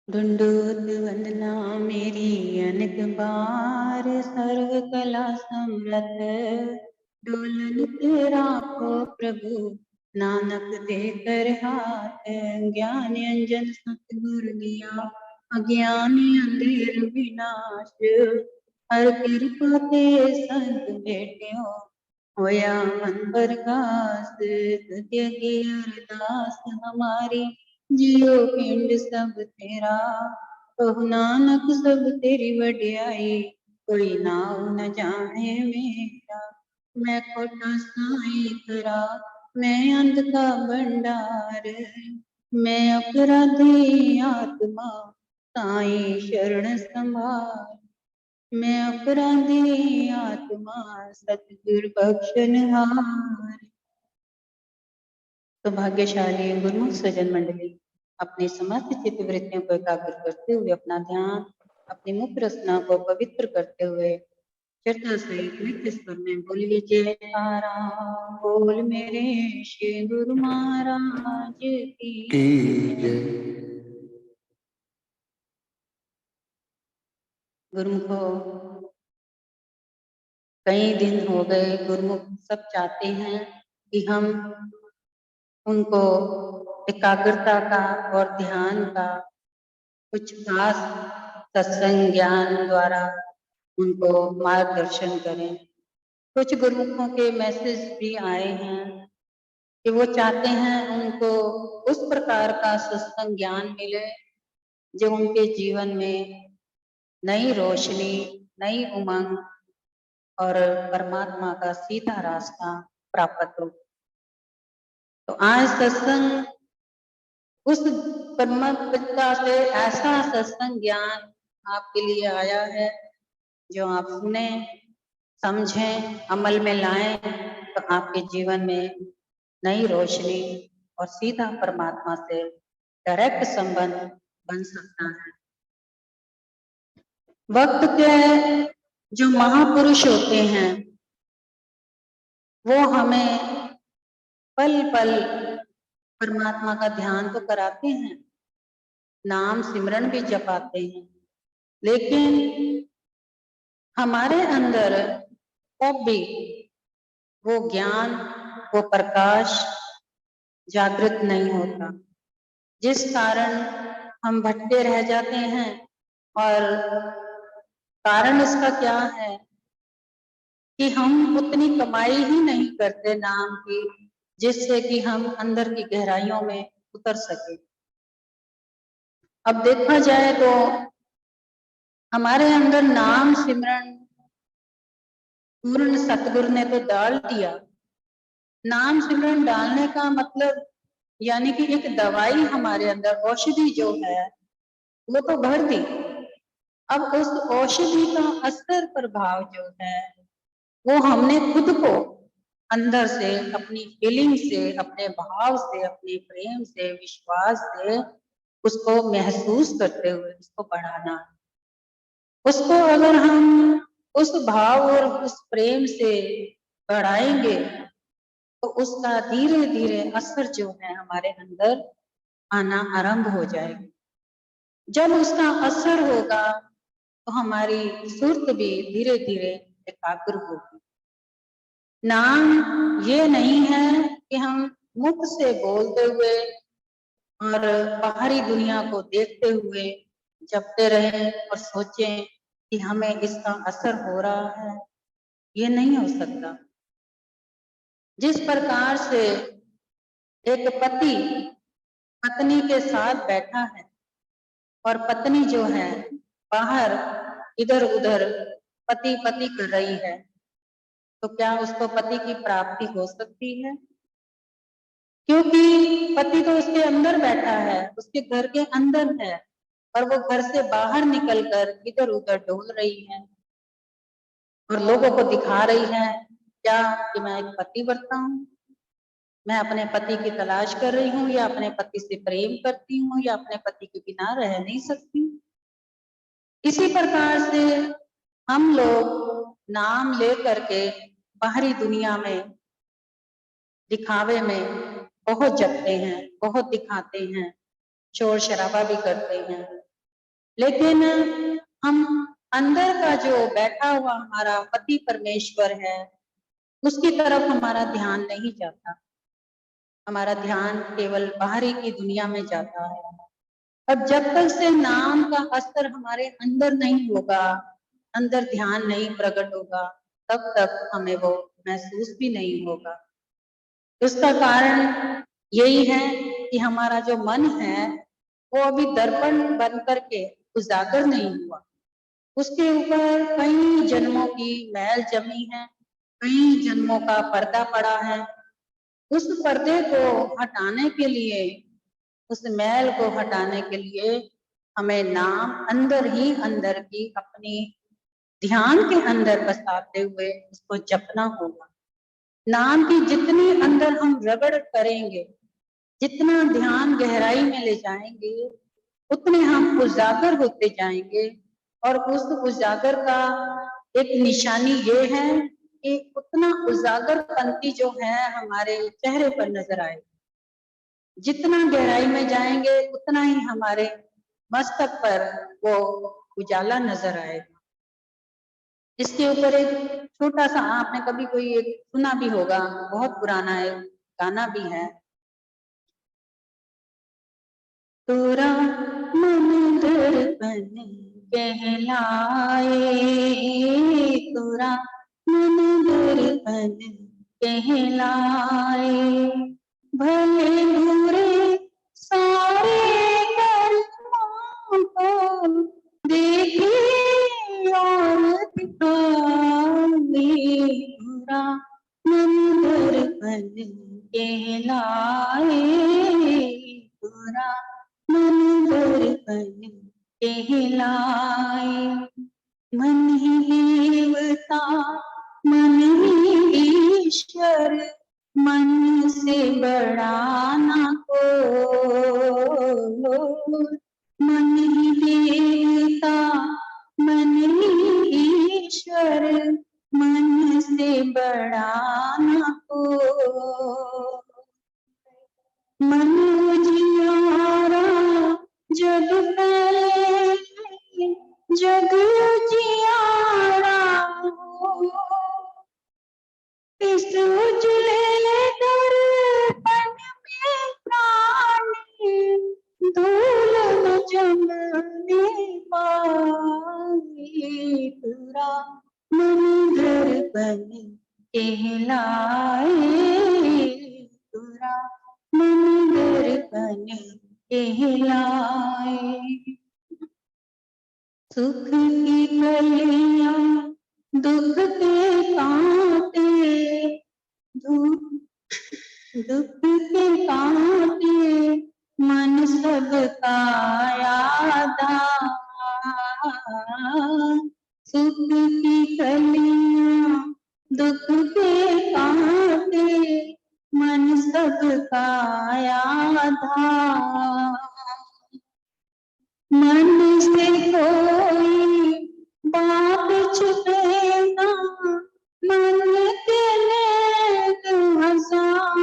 ढूंढूत वंदना मेरी अनक बार, सर्व कला समरथ डोलन तेरा को प्रभु, नानक दे कर हाथ। ज्ञान अंजन सतगुर दिया, अज्ञान अंधेर विनाश। हर कृपा ते संत भेटे हो, होया मन प्रकाश। तुझे की अरदास हमारी, जियो पिंड सब तेरा। कहो नानक सब तेरी वड्याई, कोई नाम न जाने मेरा। मैं खोटा साई करा, मैं अंध का भंडार। मैं अपराधी आत्मा, साई शरण संभार। मैं अपराधी आत्मा, सतगुर बख्शनहार। तो भाग्यशाली गुरुमुख सज्जन मंडली, अपनी समस्त चित्त वृत्तियों को एकाग्र करते हुए अपना ध्यान अपनी मुख रचना को पवित्र करते हुए श्रद्धा सहित नित्य स्वर में बोलिए जयकारा। बोल मेरे श्री गुरु महाराज की जय। गुरुमुखो, कई दिन हो गए, गुरुमुख सब चाहते हैं कि हम उनको एकाग्रता का और ध्यान का कुछ खास सत्संग ज्ञान द्वारा उनको मार्गदर्शन करें। कुछ गुरुमुखों के मैसेज भी आए हैं कि वो चाहते हैं उनको उस प्रकार का सत्संग ज्ञान मिले जो उनके जीवन में नई रोशनी, नई उमंग और परमात्मा का सीधा रास्ता प्राप्त हो। तो आज सत्संग उस परमात्मा से ऐसा सत्संग ज्ञान आपके लिए आया है जो आप सुने, समझें, अमल में लाएं तो आपके जीवन में नई रोशनी और सीधा परमात्मा से डायरेक्ट संबंध बन सकता है। वक्त के जो महापुरुष होते हैं वो हमें पल पल परमात्मा का ध्यान तो कराते हैं, नाम सिमरन भी जपाते हैं, लेकिन हमारे अंदर तब भी वो ज्ञान, वो प्रकाश जागृत नहीं होता, जिस कारण हम भटके रह जाते हैं। और कारण इसका क्या है कि हम उतनी कमाई ही नहीं करते नाम की जिससे कि हम अंदर की गहराइयों में उतर सके। अब देखा जाए तो हमारे अंदर नाम सिमरन पूर्ण सतगुरु ने तो डाल दिया। नाम सिमरन डालने का मतलब यानी कि एक दवाई हमारे अंदर, औषधि जो है वो तो भर दी। अब उस औषधि का असर प्रभाव जो है वो हमने खुद को अंदर से, अपनी फीलिंग से, अपने भाव से, अपने प्रेम से, विश्वास से उसको महसूस करते हुए उसको बढ़ाना। उसको अगर हम उस भाव और उस प्रेम से बढ़ाएंगे तो उसका धीरे धीरे असर जो है हमारे अंदर आना आरंभ हो जाएगा। जब उसका असर होगा तो हमारी सुर्त भी धीरे धीरे एकाग्र होगी। नाम ये नहीं है कि हम मुख से बोलते हुए और बाहरी दुनिया को देखते हुए जपते रहें और सोचें कि हमें इसका असर हो रहा है, ये नहीं हो सकता। जिस प्रकार से एक पति पत्नी के साथ बैठा है और पत्नी जो है बाहर इधर उधर पति पति कर रही है, तो क्या उसको पति की प्राप्ति हो सकती है? क्योंकि पति तो उसके अंदर बैठा है, उसके घर के अंदर है, और वो घर से बाहर निकलकर इधर उधर डोल रही है और लोगों को दिखा रही है क्या कि मैं एक पतिव्रता हूँ, मैं अपने पति की तलाश कर रही हूँ, या अपने पति से प्रेम करती हूँ, या अपने पति के बिना रह नहीं सकती। इसी प्रकार से हम लोग नाम ले करके बाहरी दुनिया में दिखावे में बहुत जपते हैं, बहुत दिखाते हैं, शोर शराबा भी करते हैं, लेकिन हम अंदर का जो बैठा हुआ हमारा पति परमेश्वर है, उसकी तरफ हमारा ध्यान नहीं जाता। हमारा ध्यान केवल बाहरी की दुनिया में जाता है। अब जब तक से नाम का असर हमारे अंदर नहीं होगा, अंदर ध्यान नहीं प्रकट होगा, तब तक हमें वो महसूस भी नहीं होगा। उसका कारण यही है कि हमारा जो मन है वो अभी दर्पण बन करके उजागर नहीं हुआ। उसके ऊपर कई जन्मों की मैल जमी है, कई जन्मों का पर्दा पड़ा है। उस पर्दे को हटाने के लिए, उस मैल को हटाने के लिए हमें नाम अंदर ही अंदर की अपनी ध्यान के अंदर बसाते हुए उसको जपना होगा। नाम की जितनी अंदर हम रगड़ करेंगे, जितना ध्यान गहराई में ले जाएंगे, उतने हम उजागर होते जाएंगे। और उस उजागर का एक निशानी ये है कि उतना उजागर पंक्ति जो है हमारे चेहरे पर नजर आए। जितना गहराई में जाएंगे उतना ही हमारे मस्तक पर वो उजाला नजर आएगा। इसके ऊपर एक छोटा सा, आपने कभी कोई एक सुना भी होगा, बहुत पुराना एक गाना भी है। तोरा मन दर्पण कहलाए, तोरा मन दर्पण कहलाए, भले बुरे सारे कर्मों को देखे और दिखाए, तोरा मन दर्पण कहलाए, तोरा मन दर्पण कहलाए, मन ही देवता मन ही ईश्वर, मन से बड़ा ना कोई, मन ही देवता मन ही ईश्वर, मन से बड़ा ना कोई, मन उजियारा जग फैले, जग उजियारा हो, इस उजले दर्पण में प्राणी धूल न जमने पाए, पूरा मन दर्पण कहलाए, पूरा मन दर्पण कहलाए। सुख की कलियां दुख के कांटे, दुख के कांटे मन सबका यादा, सुख की कलियां दुख के कांटे मन सबका यादा, मन से कोई बात छुपे ना, मन के नेक हजार,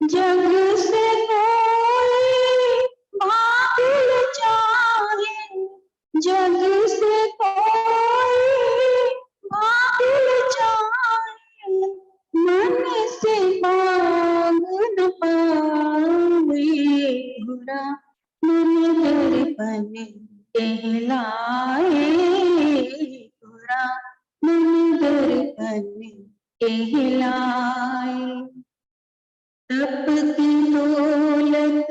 जग से कोई बातिल चाहे, जग से कोई बातिल चाहे, मन से भाग न पाए, बुरा मन दर्पण कहलाए, बुरा मन दर्पण कहलाए, तप की दौलत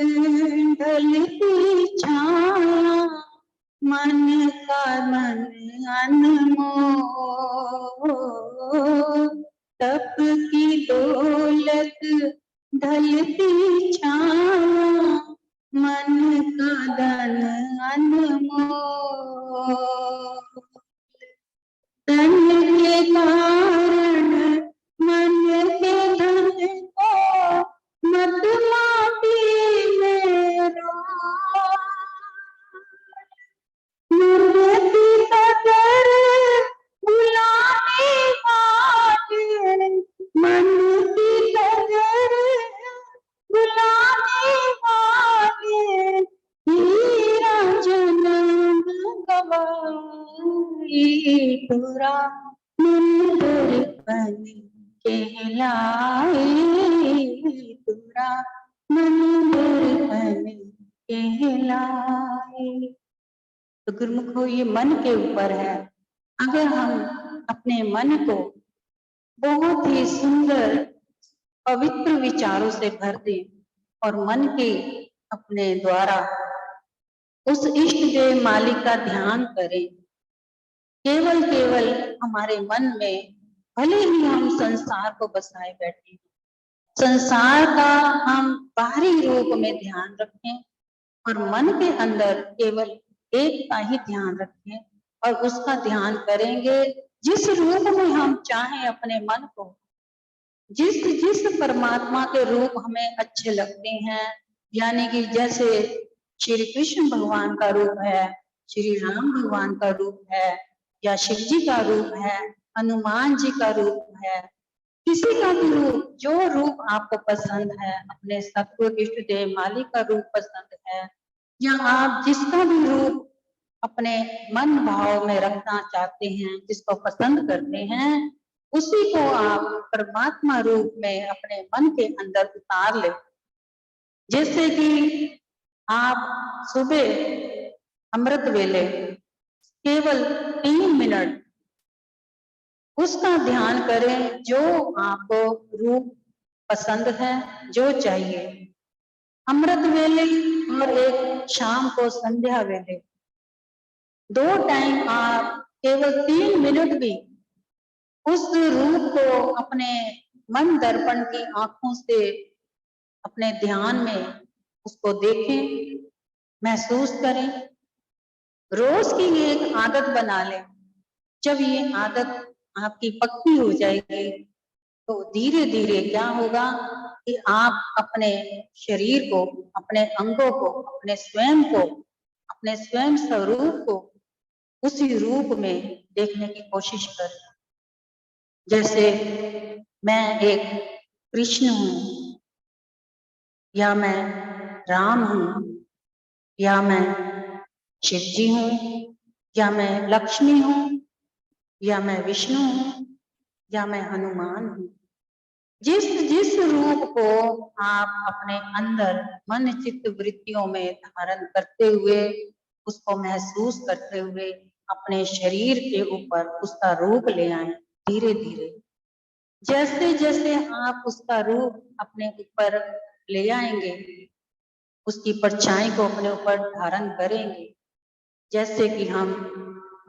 ढलती छाया, मन का मन अनमोल, तप की दौलत ढलती छाया, मन का धन अनमोल, धन के कारण मन के धन को मत माटी में रो, मन की कदर भुलाने वाले, मन की कदर पूरा मन दर्पण कहलाए, पूरा मन दर्पण कहलाए। तो गुरुमुखो ये मन के ऊपर है। अगर हम अपने मन को बहुत ही सुंदर पवित्र विचारों से भर दें और मन के अपने द्वारा उस इष्ट देव मालिक का ध्यान करें, केवल केवल हमारे मन में भले ही हम संसार को बसाए बैठे, संसार का हम बाहरी रूप में ध्यान रखें और मन के अंदर केवल एक का ही ध्यान रखें और उसका ध्यान करेंगे जिस रूप में हम चाहें अपने मन को, जिस जिस परमात्मा के रूप हमें अच्छे लगते हैं, यानी कि जैसे श्री कृष्ण भगवान का रूप है, श्री राम भगवान का रूप है, या शिव जी का रूप है, हनुमान जी का रूप है, किसी का भी रूप, जो रूप आपको पसंद है, अपने सतगुरु इष्ट देव मालिक का रूप पसंद है, या आप जिसका भी रूप अपने मन भाव में रखना चाहते हैं, जिसको पसंद करते हैं, उसी को आप परमात्मा रूप में अपने मन के अंदर उतार ले। जैसे कि आप सुबह अमृत वेले केवल 3 मिनट उसका ध्यान करें, जो आपको रूप पसंद है, जो चाहिए। अमृत वेले और एक शाम को संध्या वेले, 2 टाइम आप केवल 3 मिनट भी उस रूप को अपने मन दर्पण की आंखों से अपने ध्यान में उसको देखें, महसूस करें। रोज की एक आदत बना लें। जब ये आदत आपकी पक्की हो जाएगी तो धीरे धीरे क्या होगा कि आप अपने शरीर को, अपने अंगों को, अपने स्वयं को, अपने स्वयं स्वरूप को उसी रूप में देखने की कोशिश करें। जैसे मैं एक कृष्ण हूँ, या मैं राम हूँ, या मैं शिव जी हूँ, या मैं लक्ष्मी हूँ, या मैं विष्णु हूँ, या मैं हनुमान हूँ। जिस जिस रूप को आप अपने अंदर मन चित्त वृत्तियों में धारण करते हुए, उसको महसूस करते हुए अपने शरीर के ऊपर उसका रूप ले आए। धीरे धीरे जैसे जैसे आप उसका रूप अपने ऊपर ले आएंगे, उसकी परछाई को अपने ऊपर धारण करेंगे, जैसे कि हम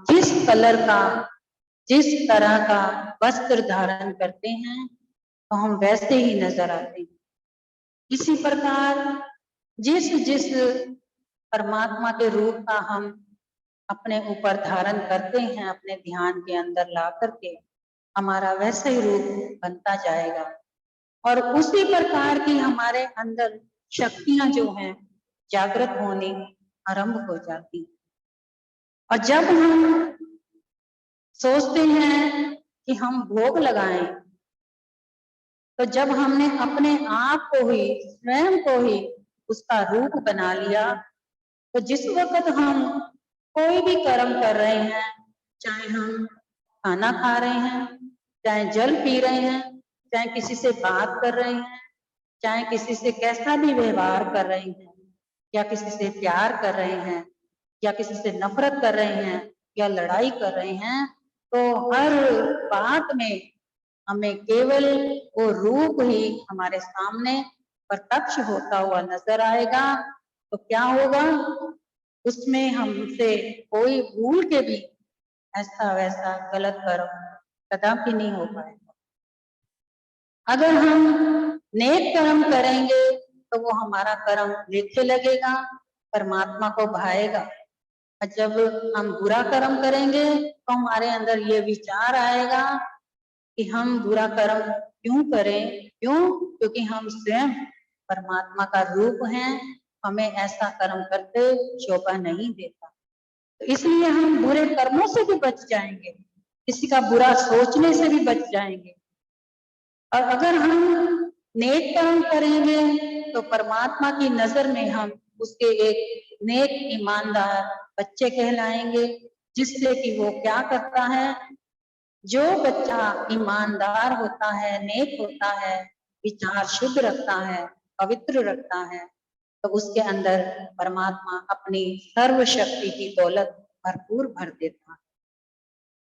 जिस कलर का, जिस तरह का वस्त्र धारण करते हैं तो हम वैसे ही नजर आते हैं। इसी प्रकार जिस जिस परमात्मा के रूप का हम अपने ऊपर धारण करते हैं, अपने ध्यान के अंदर ला करके, हमारा वैसा ही रूप बनता जाएगा और उसी प्रकार की हमारे अंदर शक्तियां जो हैं जागृत होने आरंभ हो जाती। और जब हम सोचते हैं कि हम भोग लगाएं, तो जब हमने अपने आप को ही, स्वयं को ही उसका रूप बना लिया, तो जिस वक्त हम कोई भी कर्म कर रहे हैं, चाहे हम खाना खा रहे हैं, चाहे जल पी रहे हैं, चाहे किसी से बात कर रहे हैं, चाहे किसी से कैसा भी व्यवहार कर रहे हैं, या किसी से प्यार कर रहे हैं, या किसी से नफरत कर रहे हैं, या लड़ाई कर रहे हैं, तो हर बात में हमें केवल वो रूप ही हमारे सामने प्रत्यक्ष होता हुआ नजर आएगा। तो क्या होगा, उसमें हमसे कोई भूल के भी ऐसा वैसा गलत कर्म कदापि नहीं हो पाएगा। अगर हम नेक कर्म करेंगे तो वो हमारा कर्म लेखे लगेगा, परमात्मा को भाएगा। और जब हम बुरा कर्म करेंगे तो हमारे अंदर ये विचार आएगा कि हम बुरा कर्म क्यों करें, क्यों? क्योंकि हम स्वयं परमात्मा का रूप हैं, हमें ऐसा कर्म करते शोभा नहीं देता। तो इसलिए हम बुरे कर्मों से भी बच जाएंगे, किसी का बुरा सोचने से भी बच जाएंगे। और अगर हम नेक कर्म करेंगे तो परमात्मा की नजर में हम उसके एक नेक ईमानदार बच्चे कहलाएंगे, जिससे कि वो क्या करता है, जो बच्चा ईमानदार होता है, नेक होता है, विचार शुद्ध रखता है, पवित्र रखता है, तो उसके अंदर परमात्मा अपनी सर्व शक्ति की दौलत भरपूर भर देता है।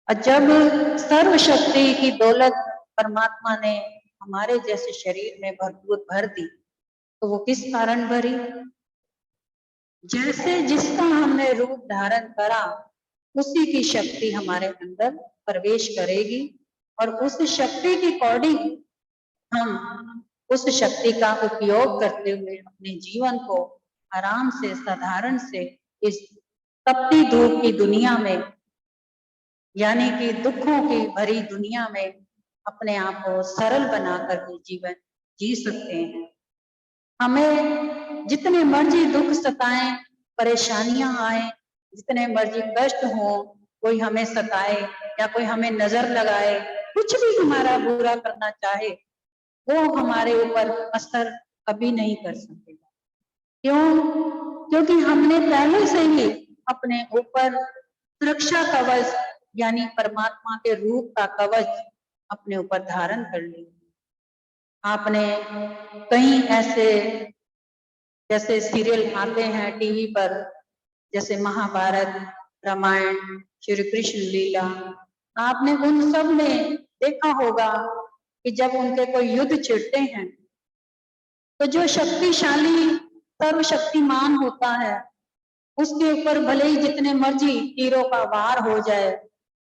और जब सर्व शक्ति की दौलत परमात्मा ने हमारे जैसे शरीर में भरपूर भर दी, तो वो किस कारण भरी? जैसे जिसका हमने रूप धारण करा, उसी की शक्ति हमारे अंदर प्रवेश करेगी और उस शक्ति के अकॉर्डिंग हम उस शक्ति का उपयोग करते हुए अपने जीवन को आराम से, साधारण से इस तपती धूप की दुनिया में, यानी कि दुखों की भरी दुनिया में अपने आप को सरल बनाकर के जीवन जी सकते हैं। हमें जितने मर्जी दुख सताएं, परेशानियां आए, जितने मर्जी कष्ट हो, कोई हमें सताए या कोई हमें नजर लगाए, कुछ भी हमारा बुरा करना चाहे, वो हमारे ऊपर असर कभी नहीं कर सकेगा। क्यों? क्योंकि हमने पहले से ही अपने ऊपर सुरक्षा कवच यानी परमात्मा के रूप का कवच अपने ऊपर धारण कर लिया। आपने कई ऐसे जैसे सीरियल आते हैं टीवी पर, जैसे महाभारत, रामायण, श्री कृष्ण लीला, आपने उन सब में देखा होगा कि जब उनके कोई युद्ध छिड़ते हैं, तो जो शक्तिशाली सर्वशक्तिमान होता है, उसके ऊपर भले ही जितने मर्जी तीरों का वार हो जाए,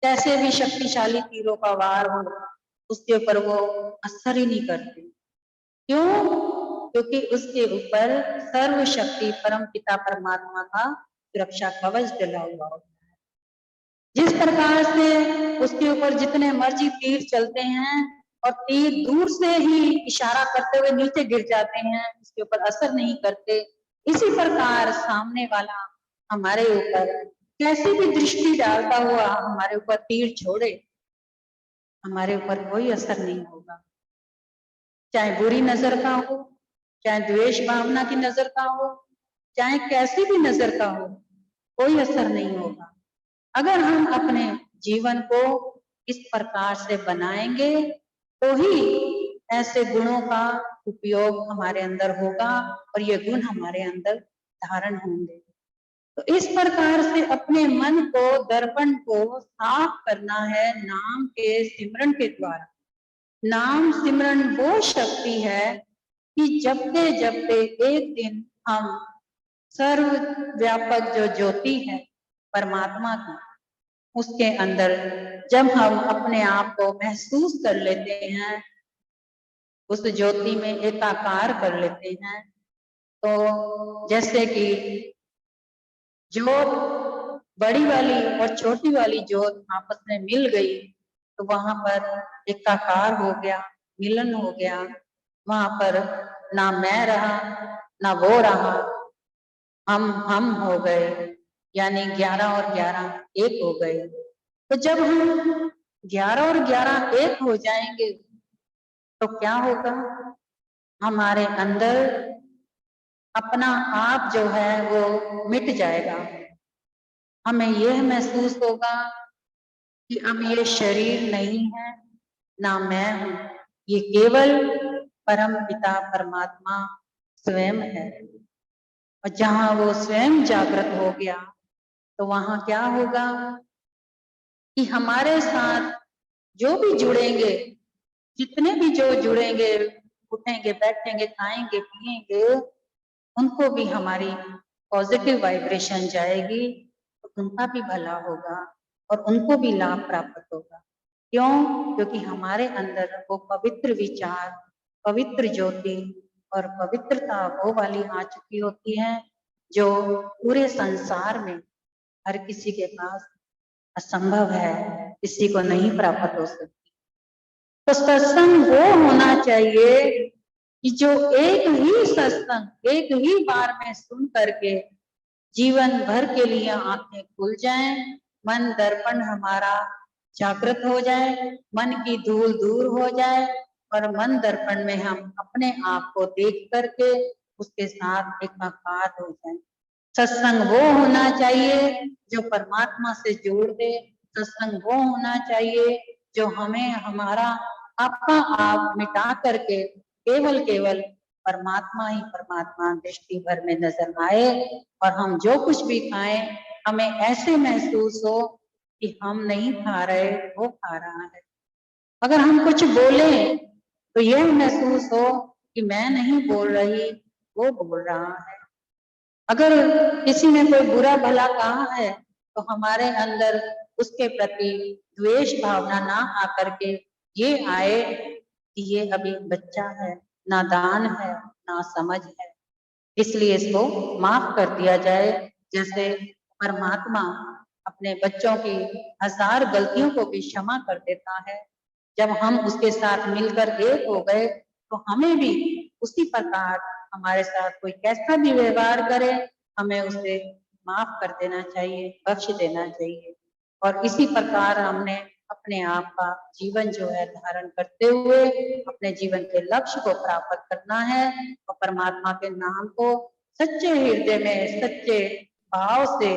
कैसे भी शक्तिशाली तीरों का वार हो, उसके ऊपर वो असर ही नहीं करते। क्यों? क्योंकि उसके ऊपर सर्वशक्ति परम पिता परमात्मा का सुरक्षा कवच डला हुआ होता है। जिस प्रकार से उसके ऊपर जितने मर्जी तीर चलते हैं और तीर दूर से ही इशारा करते हुए नीचे गिर जाते हैं, उसके ऊपर असर नहीं करते, इसी प्रकार सामने वाला हमारे ऊपर कैसी भी दृष्टि डालता हुआ हमारे ऊपर तीर छोड़े, हमारे ऊपर कोई असर नहीं होगा। चाहे बुरी नजर का हो, चाहे द्वेष भावना की नजर का हो, चाहे कैसी भी नजर का हो, कोई असर नहीं होगा। अगर हम अपने जीवन को इस प्रकार से बनाएंगे, तो ही ऐसे गुणों का उपयोग हमारे अंदर होगा और ये गुण हमारे अंदर धारण होंगे। तो इस प्रकार से अपने मन को, दर्पण को साफ करना है नाम के सिमरन के द्वारा। नाम सिमरन वो शक्ति है कि जपते जपते एक दिन हम सर्व व्यापक जो ज्योति है परमात्मा की, उसके अंदर जब हम अपने आप को महसूस कर लेते हैं, उस ज्योति में एकाकार कर लेते हैं, तो जैसे कि ज्योत बड़ी वाली और छोटी वाली ज्योत आपस में मिल गई, तो वहां पर एकाकार हो गया, मिलन हो गया। वहां पर ना मैं रहा, ना वो रहा, हम हो गए, यानी 11 और 11 एक हो गए। तो जब हम 11 और 11 एक हो जाएंगे, तो क्या होगा? हमारे अंदर अपना आप जो है वो मिट जाएगा। हमें यह महसूस होगा कि अब ये शरीर नहीं है, ना मैं हूं, ये केवल परम पिता परमात्मा स्वयं है। और जहां वो स्वयं जागृत हो गया, तो वहां क्या होगा कि हमारे साथ जो भी जुड़ेंगे, जितने भी जो जुड़ेंगे, उठेंगे, बैठेंगे, खाएंगे, पिएंगे, उनको भी हमारी पॉजिटिव वाइब्रेशन जाएगी, तो उनका भी भला होगा और उनको भी लाभ प्राप्त होगा। क्यों? क्योंकि हमारे अंदर वो पवित्र विचार, पवित्र ज्योति और पवित्रता वो वाली आ चुकी होती है, जो पूरे संसार में हर किसी के पास असंभव है, किसी को नहीं प्राप्त हो सकती। तो सत्संग वो होना चाहिए कि जो एक ही सत्संग एक ही बार में सुन करके जीवन भर के लिए आंखें खुल जाएं, मन दर्पण हमारा जागृत हो जाए, मन की धूल दूर हो जाए और मन दर्पण में हम अपने आप को देख करके उसके साथ एकाकार हो जाए। सत्संग वो होना चाहिए जो परमात्मा से जोड़ दे। सत्संग वो होना चाहिए जो हमें हमारा आपका आप मिटा करके केवल परमात्मा ही परमात्मा दृष्टि भर में नजर आए, और हम जो कुछ भी खाएं हमें ऐसे महसूस हो कि हम नहीं खा रहे, वो खा रहा है। अगर हम कुछ बोले तो यह महसूस हो कि मैं नहीं बोल रही, वो बोल रहा है। अगर किसी ने कोई बुरा भला कहा है तो हमारे अंदर उसके प्रति द्वेष भावना ना आकर के ये आए कि ये अभी बच्चा है, नादान है, ना समझ है, इसलिए इसको माफ कर दिया जाए। जैसे परमात्मा अपने बच्चों की 1000 गलतियों को भी क्षमा कर देता है। जब हम उसके साथ मिलकर एक हो गए तो हमें भी उसी प्रकार हमारे साथ कोई कैसा भी व्यवहार करे, हमें उसे माफ कर देना चाहिए, बख्श देना चाहिए। और इसी प्रकार हमने अपने आप का जीवन जो है धारण करते हुए अपने जीवन के लक्ष्य को प्राप्त करना है, और परमात्मा के नाम को सच्चे हृदय में, सच्चे भाव से,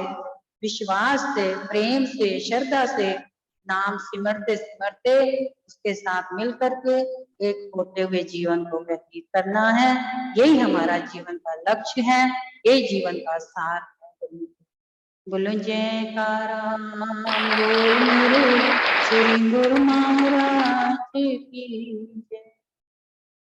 विश्वास से, प्रेम से, श्रद्धा से नाम सिमरते सिमरते उसके साथ मिल करके एक होते हुए जीवन को व्यतीत करना है। यही हमारा जीवन का लक्ष्य है, यही जीवन का सार है। बोलो जयकारा बोल मेरे श्री गुरु महाराज की जय।